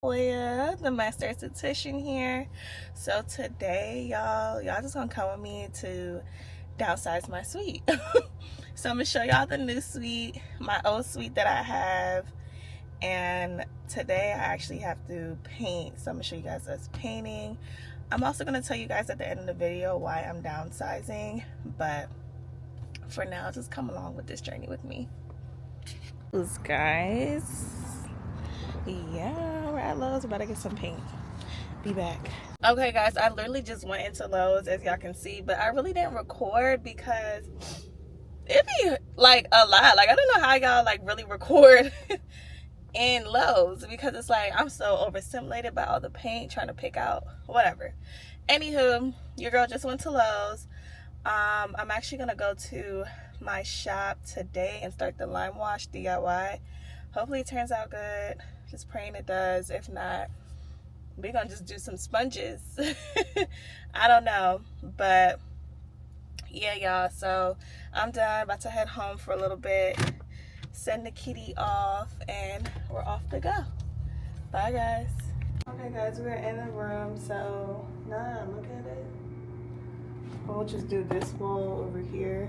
Toya, the master esthetician here. So today, y'all just gonna come with me to downsize my suite. So I'm gonna show y'all the new suite, my old suite that I have, and today I actually have to paint. So I'm gonna show you guys us painting. I'm also gonna tell you guys at the end of the video why I'm downsizing, but for now, just come along with this journey with me. Guys, yeah, we're at Lowe's, about to get some paint. Be back. Okay guys, I literally just went into Lowe's, as y'all can see, but I really didn't record because it'd be like a lot. Like, I don't know how y'all like really record in Lowe's, because it's like I'm so overstimulated by all the paint, trying to pick out whatever. Anywho, your girl just went to Lowe's. I'm actually gonna go to my shop today and start the lime wash DIY. Hopefully it turns out good. Just praying it does. If not, we're gonna just do some sponges. I don't know, but yeah, y'all, so I'm done, about to head home for a little bit, send the kitty off, and we're off to go. Bye guys. Okay guys, we're in the room, so look at it. We'll just do this wall over here.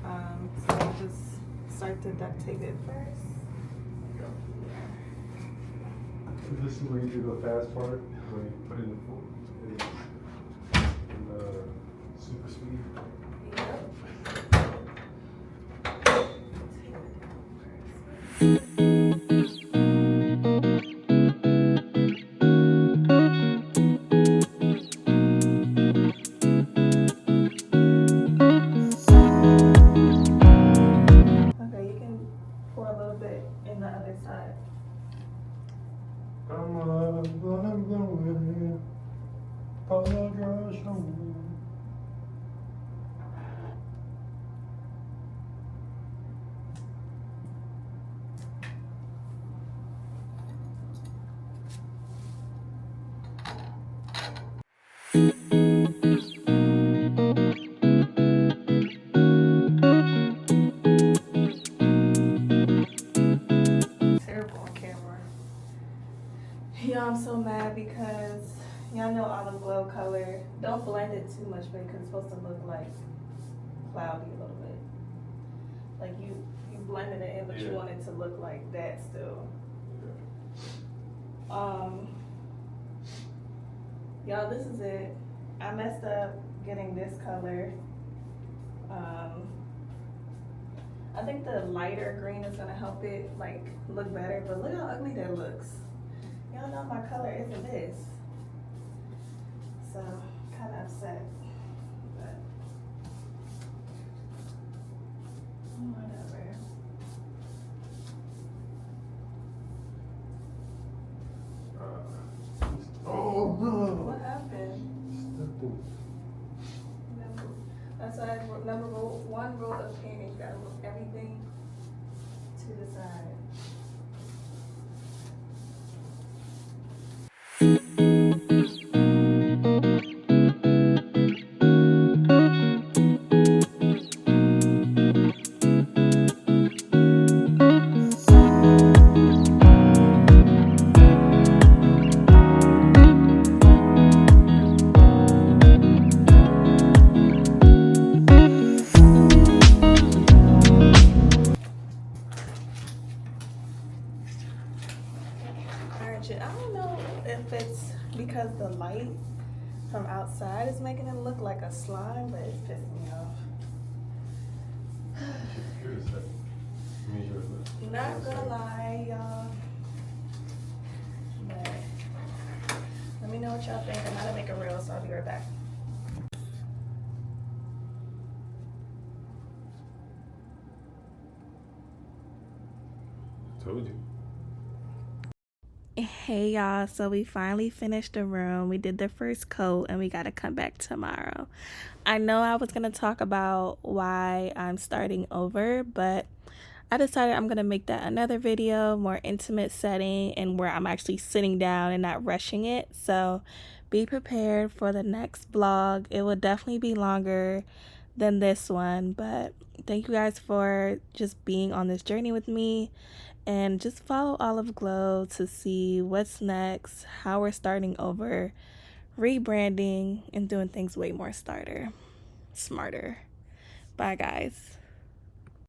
So I'll just start to duct tape it first. This is where you do the fast part, where you put in the super speed. Okay, you can pour a little bit in the other side. Come on, I'm going, apologize for me. Terrible on camera. Y'all, I'm so mad because y'all know olive glow color. Don't blend it too much because it's supposed to look like cloudy a little bit. Like you blended it in, but you want it to look like that still. Y'all, this is it. I messed up getting this color. I think the lighter green is gonna help it like look better, but look how ugly that looks. Y'all know my color isn't this. So, kind of upset, but whatever. Oh no! What happened? That's why number one rule of painting, you gotta move everything to the side. I don't know if it's because the light from outside is making it look like a slime, but it's pissing me off. Not gonna lie, y'all. But let me know what y'all think. I'm gonna make a reel, so I'll be right back. Told you. Hey y'all, so we finally finished the room. We did the first coat and we gotta come back tomorrow. I know I was gonna talk about why I'm starting over, but I decided I'm gonna make that another video, more intimate setting, and where I'm actually sitting down and not rushing it. So be prepared for the next vlog. It will definitely be longer than this one, but thank you guys for just being on this journey with me. And just follow Olive Glow to see what's next, how we're starting over, rebranding, and doing things way more smarter. Bye, guys.